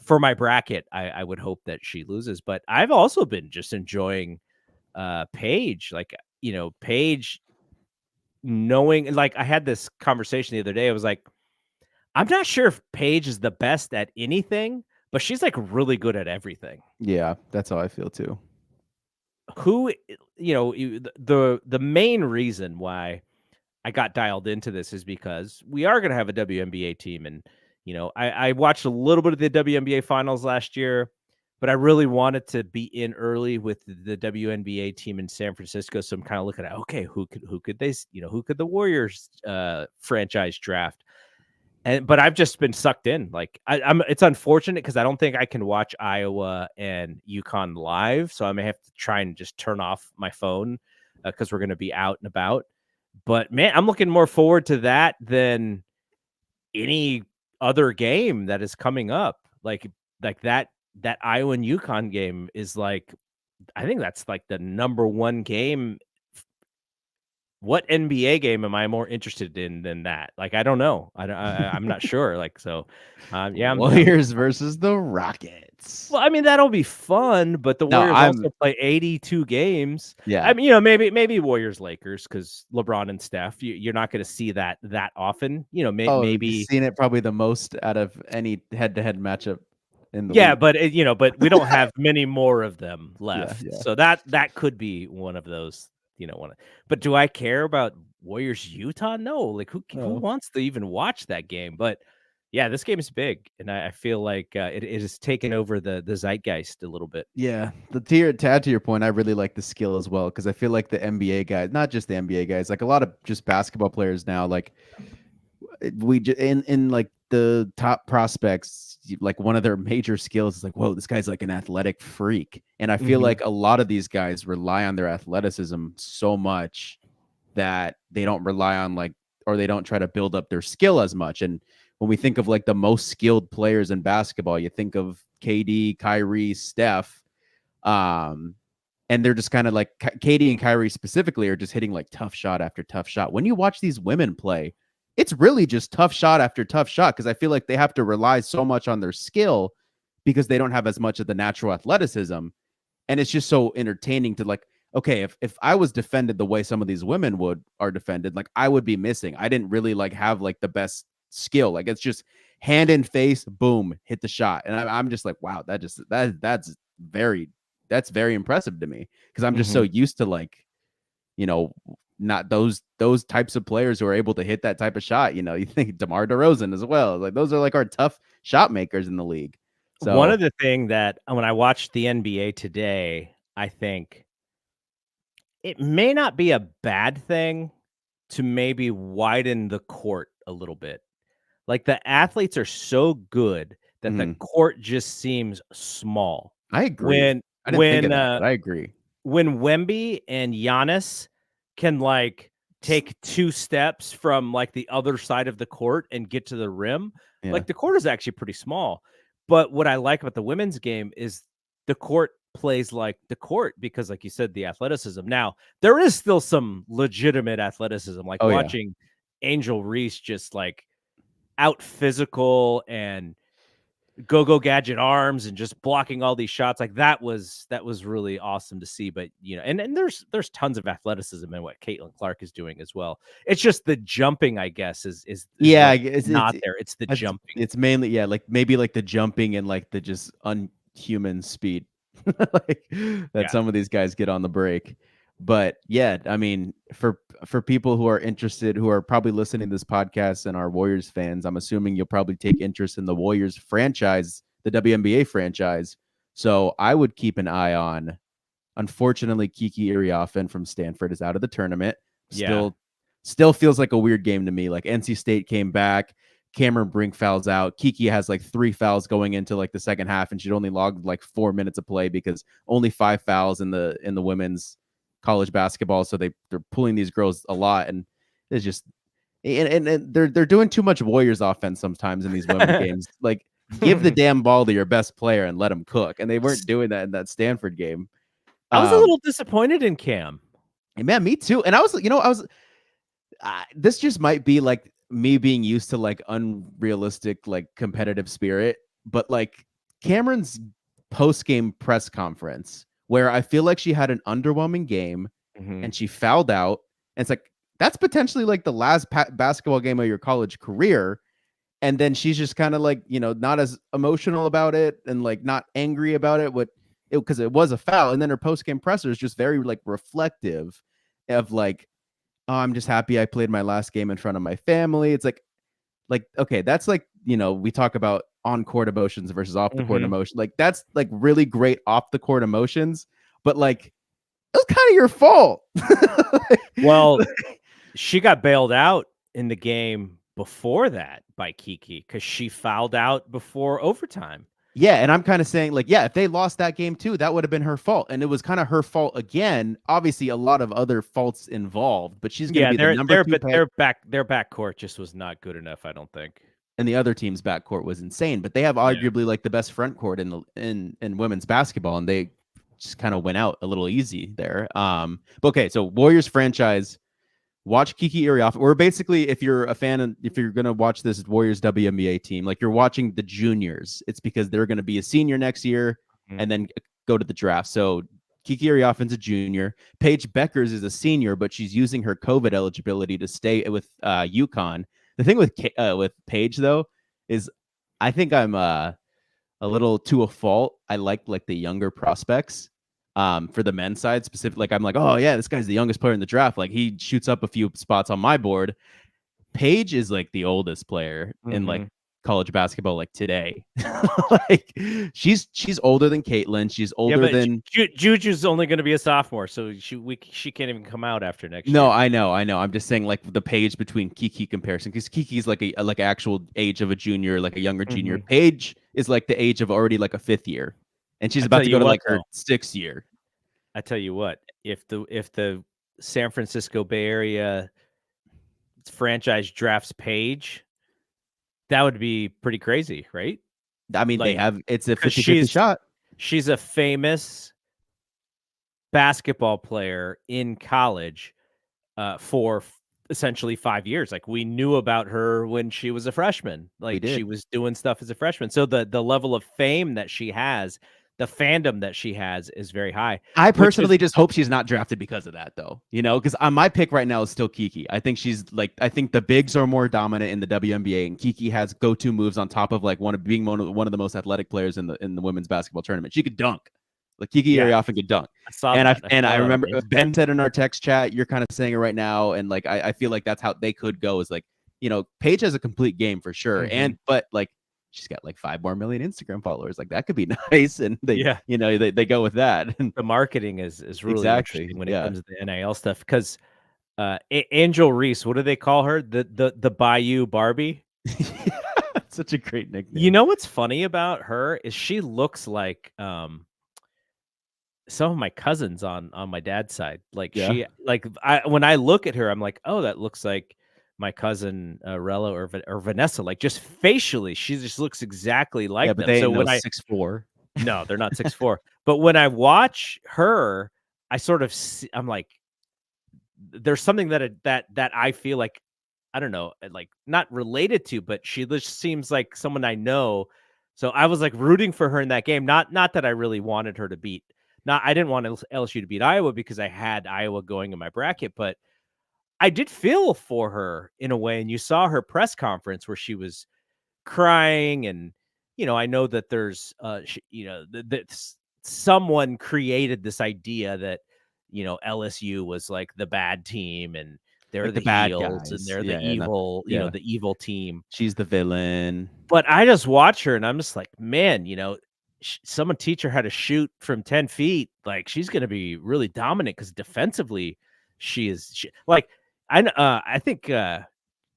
Speaker 1: for my bracket, I would hope that she loses. But I've also been just enjoying Paige. Like, Paige, knowing, like, I had this conversation the other day. I was like, I'm not sure if Paige is the best at anything, but she's like really good at everything.
Speaker 2: Yeah, that's how I feel too.
Speaker 1: Who, the main reason why I got dialed into this is because we are going to have a WNBA team. And, I watched a little bit of the WNBA finals last year, but I really wanted to be in early with the WNBA team in San Francisco. So I'm kind of looking at, okay, who could the Warriors franchise draft? But I've just been sucked in. Like, it's unfortunate because I don't think I can watch Iowa and UConn live. So I may have to try and just turn off my phone because we're going to be out and about. But man, I'm looking more forward to that than any other game that is coming up. Like that Iowa and UConn game is like, I think that's like the number one game. What NBA game am I more interested in than that? Like, I don't know. I'm not sure. Like, so, yeah.
Speaker 2: Warriors versus the Rockets.
Speaker 1: Well, I mean, that'll be fun, but the Warriors also play 82 games.
Speaker 2: Yeah.
Speaker 1: I mean, maybe Warriors Lakers because LeBron and Steph. You're not going to see that often. Maybe
Speaker 2: you've seen it probably the most out of any head-to-head matchup in the league.
Speaker 1: but we don't have many more of them left.
Speaker 2: Yeah.
Speaker 1: So that could be one of those. But do I care about Warriors Utah? No. Like, who wants to even watch that game? But yeah, this game is big, and I feel like it has taken over the zeitgeist a little bit.
Speaker 2: Yeah, to add to your point, I really like the skill as well because I feel like the NBA guys, not just the NBA guys, like a lot of just basketball players now, like in like the top prospects, like one of their major skills is like, whoa, this guy's like an athletic freak. And I feel like a lot of these guys rely on their athleticism so much that they don't rely on or they don't try to build up their skill as much. And when we think of like the most skilled players in basketball, you think of KD, Kyrie, Steph, and they're just kind of like KD and Kyrie specifically are just hitting like tough shot after tough shot. When you watch these women play, it's really just tough shot after tough shot because I feel like they have to rely so much on their skill because they don't have as much of the natural athleticism. And it's just so entertaining to like, okay, if I was defended the way some of these women are defended, like I would be missing. I didn't really like have like the best skill. Like it's just hand in face, boom, hit the shot. And I'm just like, wow, that's very impressive to me because I'm just so used to like, not those types of players who are able to hit that type of shot. You think DeMar DeRozan as well. Like those are like our tough shot makers in the league. So
Speaker 1: one of the thing that when I watched the NBA today, I think it may not be a bad thing to maybe widen the court a little bit. Like the athletes are so good that the court just seems small.
Speaker 2: I agree. I didn't think of that, but I agree.
Speaker 1: When Wemby and Giannis can like take 2 steps from like the other side of the court and get to the rim, like the court is actually pretty small. But what I like about the women's game is the court plays like the court because, like you said, the athleticism. Now, there is still some legitimate athleticism, like watching Angel Reese just like out physical and go gadget arms and just blocking all these shots. Like that was really awesome to see. But and there's tons of athleticism in what Caitlin Clark is doing as well. It's just the jumping, I guess, is it's not there. It's the jumping.
Speaker 2: It's mainly like maybe like the jumping and like the just unhuman speed like that some of these guys get on the break. But yeah, I mean, for people who are interested, who are probably listening to this podcast and are Warriors fans, I'm assuming you'll probably take interest in the Warriors franchise, the WNBA franchise. So I would keep an eye on. Unfortunately, Kiki Iriafen from Stanford is out of the tournament. Still feels like a weird game to me. Like NC State came back. Cameron Brink fouls out. Kiki has like 3 fouls going into like the second half, and she'd only logged like 4 minutes of play because only 5 fouls in the women's college basketball. So they're pulling these girls a lot, and it's just and they're doing too much Warriors offense sometimes in these women games. Like give the damn ball to your best player and let them cook. And they weren't doing that in that Stanford game.
Speaker 1: I was a little disappointed in Cam.
Speaker 2: Man, me too. And I was this just might be like me being used to like unrealistic, like competitive spirit. but like Cameron's post-game press conference, where I feel like she had an underwhelming game and she fouled out, and it's like that's potentially like the last basketball game of your college career. And then she's just kind of like, not as emotional about it and like not angry about it, because it was a foul. And then her post-game presser is just very like reflective of like, oh, I'm just happy I played my last game in front of my family. It's like, okay, that's like, we talk about on-court emotions versus off-the-court emotion. Like that's like really great off-the-court emotions, but like it was kind of your fault.
Speaker 1: Well, she got bailed out in the game before that by Kiki because she fouled out before overtime.
Speaker 2: Yeah, and I'm kind of saying, like, yeah, if they lost that game too, that would have been her fault, and it was kind of her fault again. Obviously, a lot of other faults involved, but she's going to be the number two.
Speaker 1: Their backcourt just was not good enough, I don't think.
Speaker 2: And the other team's backcourt was insane, but they have arguably like the best front court in women's basketball, and they just kind of went out a little easy there. But okay, so Warriors franchise. Watch Kiki Iriafen. Or basically, if you're a fan and if you're going to watch this Warriors WNBA team, like you're watching the juniors, it's because they're going to be a senior next year and then go to the draft. So Kiki Iriafen's a junior. Paige Beckers is a senior, but she's using her COVID eligibility to stay with UConn. The thing with Paige, though, is I think I'm a little to a fault. I like the younger prospects. For the men's side specifically, like I'm like, oh yeah, this guy's the youngest player in the draft. Like he shoots up a few spots on my board. Paige is like the oldest player in like college basketball, like today. Like she's older than Caitlin. She's older than
Speaker 1: Juju's only going to be a sophomore, so she can't even come out after next year.
Speaker 2: No, I know. I'm just saying like the Paige between Kiki comparison, because Kiki's like a actual age of a junior, like a younger junior. Paige is like the age of already like a fifth year. And she's about to go to like her 6th year.
Speaker 1: I tell you what, if the San Francisco Bay Area franchise drafts Paige, that would be pretty crazy, right?
Speaker 2: I mean, it's a 50-50 shot.
Speaker 1: She's a famous basketball player in college for essentially 5 years. Like we knew about her when she was a freshman. Like she was doing stuff as a freshman. So the level of fame that she has, the fandom that she has is very high.
Speaker 2: I personally just hope she's not drafted because of that, though. Because my pick right now is still Kiki. I think I think the bigs are more dominant in the WNBA, and Kiki has go-to moves on top of like one of the most athletic players in the women's basketball tournament. She could dunk. Like Kiki Iriafen could dunk. I remember Ben said in our text chat, you're kind of saying it right now, and like I feel like that's how they could go. Is like Paige has a complete game for sure, but like she's got like 5 more million Instagram followers. Like that could be nice, and they go with that. And
Speaker 1: the marketing is really interesting when it comes to the NIL stuff because Angel Reese, what do they call her? The Bayou Barbie.
Speaker 2: Such a great nickname.
Speaker 1: You know what's funny about her is she looks like some of my cousins on my dad's side. Like when I look at her, I'm like, oh, that looks like my cousin Rella or Vanessa. Like just facially, she just looks exactly like them.
Speaker 2: But they so when 6'4".
Speaker 1: No, they're not 6'4". But when I watch her, I sort of I'm like, there's something that I feel like, I don't know, like not related to, but she just seems like someone I know. So I was like rooting for her in that game. Not that I really wanted her to beat. I didn't want LSU to beat Iowa because I had Iowa going in my bracket, but I did feel for her in a way. And you saw her press conference where she was crying, and I know that there's that someone created this idea that LSU was like the bad team and they're like the bad guys and they're the evil, the evil team.
Speaker 2: She's the villain.
Speaker 1: But I just watch her and I'm just like, man, someone teach her how to shoot from 10 feet. Like she's going to be really dominant because defensively she I think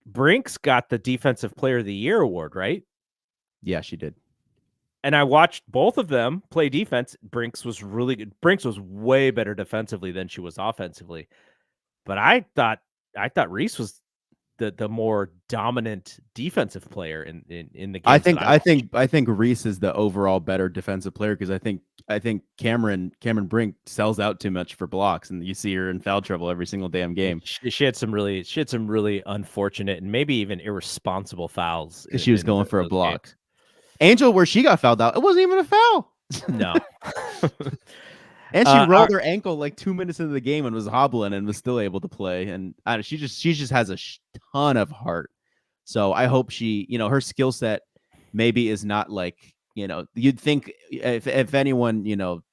Speaker 1: Brinks got the Defensive Player of the Year award, right?
Speaker 2: Yeah, she did.
Speaker 1: And I watched both of them play defense. Brinks was really good. Brinks was way better defensively than she was offensively. But I thought Reese was the more dominant defensive player in the game.
Speaker 2: I think Reese is the overall better defensive player because I think Cameron Brink sells out too much for blocks, and you see her in foul trouble every single damn game.
Speaker 1: She had some really unfortunate and maybe even irresponsible fouls
Speaker 2: because she was going for a block.
Speaker 1: Games.
Speaker 2: Angel, where she got fouled out, it wasn't even a foul.
Speaker 1: No.
Speaker 2: And she rolled her ankle like 2 minutes into the game and was hobbling and was still able to play. And she just has a ton of heart. So I hope she, her skill set maybe is not like, you'd think if anyone,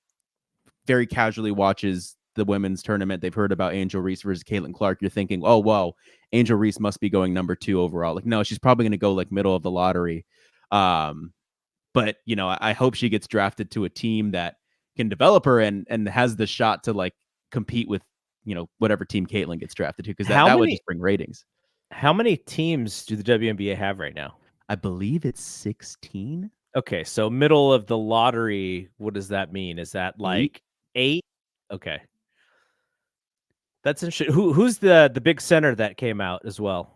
Speaker 2: very casually watches the women's tournament, they've heard about Angel Reese versus Caitlin Clark. You're thinking, oh, wow, Angel Reese must be going number 2 overall. Like, no, she's probably going to go like middle of the lottery. But, I hope she gets drafted to a team that can develop her and has the shot to like compete with, whatever team Caitlin gets drafted to, because that would just bring ratings.
Speaker 1: How many teams do the WNBA have right now?
Speaker 2: I believe it's 16.
Speaker 1: Okay, so middle of the lottery, what does that mean? Is that like 8? Okay. That's interesting. Who's the big center that came out as well?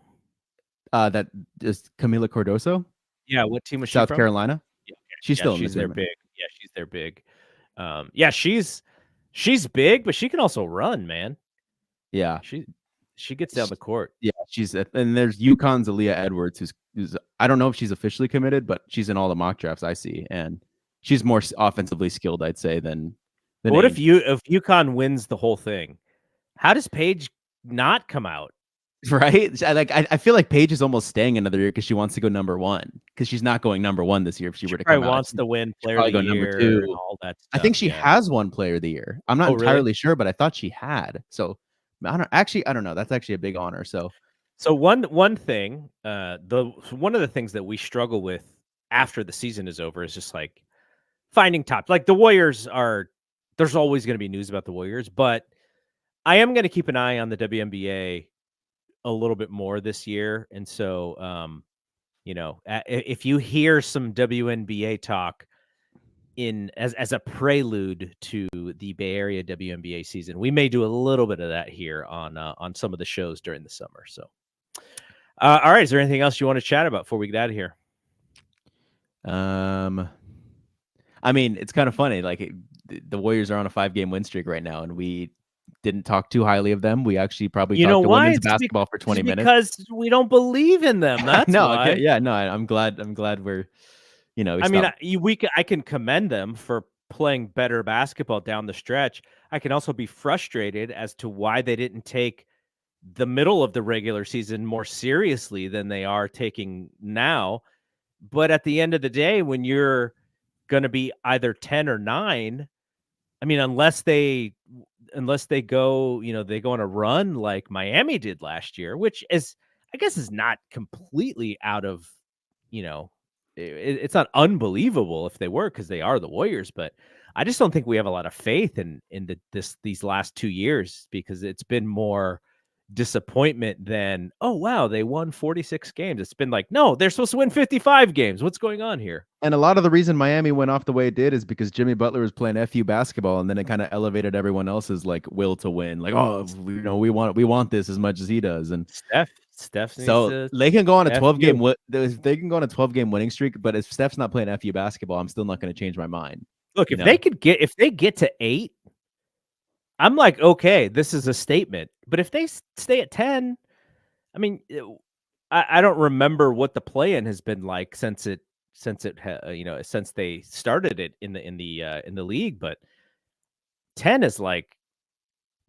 Speaker 2: That is Camila Cardoso.
Speaker 1: Yeah, what team was she
Speaker 2: South
Speaker 1: from?
Speaker 2: Carolina.
Speaker 1: Yeah,
Speaker 2: she's still in
Speaker 1: she's
Speaker 2: the
Speaker 1: their big. Yeah, she's their big. Yeah, she's big, but she can also run, man.
Speaker 2: Yeah,
Speaker 1: she gets down the court.
Speaker 2: Yeah, and there's UConn's Aaliyah Edwards, who's I don't know if she's officially committed, but she's in all the mock drafts I see, and she's more offensively skilled, I'd say, than.
Speaker 1: What if UConn wins the whole thing? How does Paige not come out?
Speaker 2: Right? I feel like Paige is almost staying another year because she wants to go number 1, because she's not going number 1 this year if she were to come out.
Speaker 1: Wants to win player of the year number 2 and all that stuff.
Speaker 2: I think she has won player of the year. I'm not entirely sure, but I thought she had. So I don't know. That's actually a big honor. So
Speaker 1: one thing, one of the things that we struggle with after the season is over is just like finding top. Like the Warriors there's always going to be news about the Warriors, but I am going to keep an eye on the WNBA a little bit more this year. And so, if you hear some WNBA talk as a prelude to the Bay Area WNBA season, we may do a little bit of that here on some of the shows during the summer. So, all right, is there anything else you want to chat about before we get out of here?
Speaker 2: I mean, it's kind of funny. Like the Warriors are on a 5-game win streak right now, and we didn't talk too highly of them. We actually probably talked to women's basketball for 20 minutes
Speaker 1: because we don't believe in them. That's why.
Speaker 2: Okay, yeah, no, I'm glad we're,
Speaker 1: I can commend them for playing better basketball down the stretch. I can also be frustrated as to why they didn't take the middle of the regular season more seriously than they are taking now. But at the end of the day, when you're going to be either 10 or 9, I mean, unless they go, they go on a run like Miami did last year, which is, I guess, is not completely out of, it's not unbelievable if they were, because they are the Warriors, but I just don't think we have a lot of faith in these last 2 years, because it's been more disappointment than, oh wow, they won 46 games. It's been like, no, they're supposed to win 55 games. What's going on here?
Speaker 2: And a lot of the reason Miami went off the way it did is because Jimmy Butler was playing FU basketball, and then it kind of elevated everyone else's like will to win. Like, oh, we want this as much as he does. And
Speaker 1: Steph.
Speaker 2: So they can go on a 12-game. They can go on a 12-game winning streak, but if Steph's not playing FU basketball, I'm still not going to change my mind.
Speaker 1: Look, if they get to 8, I'm like, okay, this is a statement. But if they stay at 10, I mean, I don't remember what the play-in has been like since they started it in the league. But 10 is like,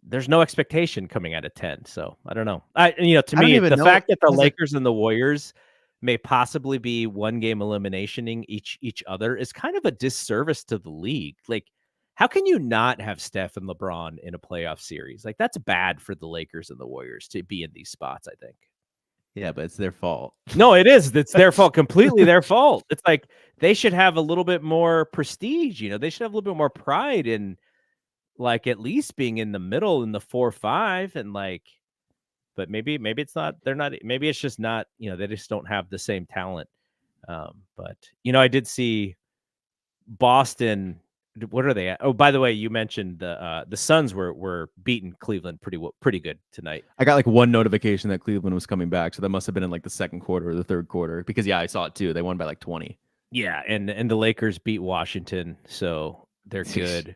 Speaker 1: there's no expectation coming out of 10. So I don't know. To me, the fact that the Lakers and the Warriors may possibly be 1-game eliminationing each other is kind of a disservice to the league. Like, how can you not have Steph and LeBron in a playoff series? Like, that's bad for the Lakers and the Warriors to be in these spots, I think.
Speaker 2: Yeah, but it's their fault.
Speaker 1: No, it is. It's their fault. Completely their fault. It's like they should have a little bit more prestige. They should have a little bit more pride in, like, at least being in the middle in the 4-5, and like, but maybe it's not. They're not. Maybe it's just not. They just don't have the same talent. But I did see Boston. What are they at? Oh, by the way, you mentioned the Suns were beating Cleveland pretty good tonight.
Speaker 2: I got like one notification that Cleveland was coming back, so that must have been in like the second quarter or the third quarter, because I saw it too. They won by like 20.
Speaker 1: Yeah, and the Lakers beat Washington, so they're good.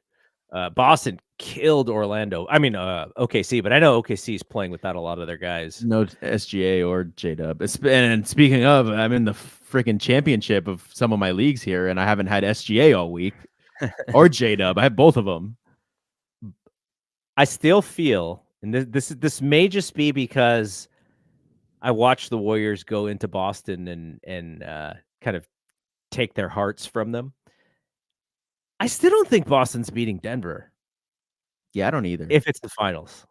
Speaker 1: Boston killed Orlando. I mean, OKC, but I know OKC is playing without a lot of their guys.
Speaker 2: No SGA or J-Dub. And speaking of, I'm in the freaking championship of some of my leagues here, and I haven't had SGA all week or J-Dub. I have both of them.
Speaker 1: I still feel, and this may just be because I watched the Warriors go into Boston and kind of take their hearts from them. I still don't think Boston's beating Denver.
Speaker 2: Yeah, I don't either.
Speaker 1: If it's the finals.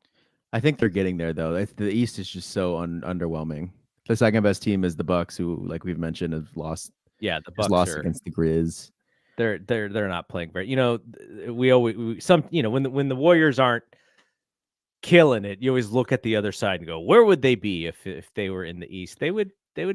Speaker 2: I think they're getting there, though. The East is just so underwhelming. The second best team is the Bucks, who, like we've mentioned, have lost.
Speaker 1: Yeah, the Bucks
Speaker 2: lost against the Grizz.
Speaker 1: They're not playing very. We always when the Warriors aren't killing it, you always look at the other side and go, where would they be if they were in the East? They would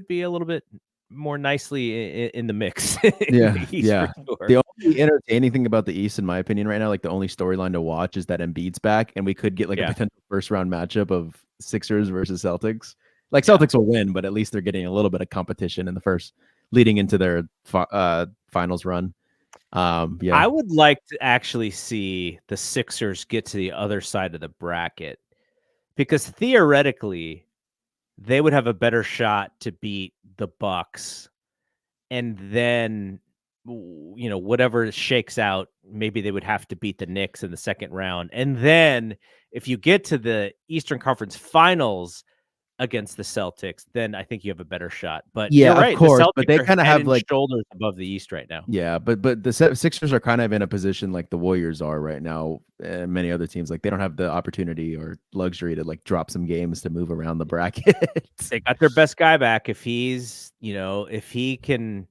Speaker 1: be a little bit more nicely in the mix.
Speaker 2: Yeah. Sure. The only entertaining thing about the East, in my opinion, right now, like the only storyline to watch is that Embiid's back, and we could get like a potential first round matchup of Sixers versus Celtics. Like Celtics will win, but at least they're getting a little bit of competition in the first, leading into their finals run.
Speaker 1: I would like to actually see the Sixers get to the other side of the bracket, because theoretically they would have a better shot to beat the Bucks, and then whatever shakes out, maybe they would have to beat the Knicks in the second round, and then if you get to the Eastern Conference Finals against the Celtics, then I think you have a better shot. But you're right,
Speaker 2: of course,
Speaker 1: the Celtics
Speaker 2: but they kind of have like
Speaker 1: shoulders above the East right now.
Speaker 2: Yeah, but the Sixers are kind of in a position like the Warriors are right now, and many other teams. Like they don't have the opportunity or luxury to like drop some games to move around the bracket.
Speaker 1: They got their best guy back. If he's, if he can,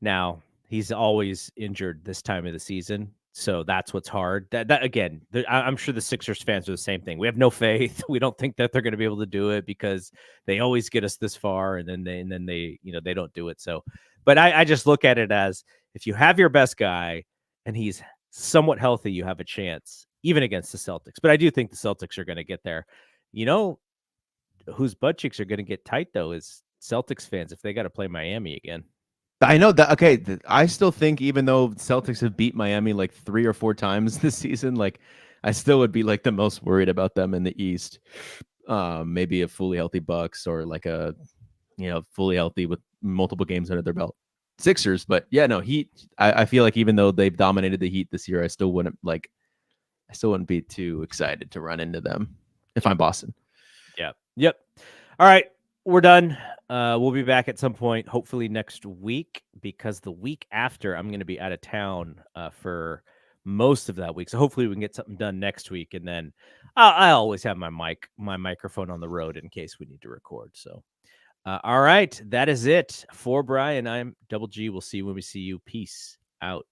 Speaker 1: now he's always injured this time of the season. So that's what's hard. That again, I'm sure the Sixers fans are the same thing. We have no faith. We don't think that they're going to be able to do it because they always get us this far, and then they they don't do it. So, but I just look at it as, if you have your best guy and he's somewhat healthy, you have a chance even against the Celtics. But I do think the Celtics are going to get there. Whose butt cheeks are going to get tight though is Celtics fans if they got to play Miami again.
Speaker 2: I know that. Okay, I still think even though Celtics have beat Miami like 3 or 4 times this season, like I still would be like the most worried about them in the East. Maybe a fully healthy Bucks, or like a fully healthy with multiple games under their belt Sixers. But yeah, no, Heat. I feel like even though they've dominated the Heat this year, I still wouldn't be too excited to run into them if I'm Boston.
Speaker 1: Yeah. Yep. All right. We're done. We'll be back at some point, hopefully next week, because the week after I'm going to be out of town for most of that week. So hopefully we can get something done next week. And then I always have my microphone on the road in case we need to record. So, all right. That is it for Brian. I'm Double G. We'll see you when we see you. Peace out.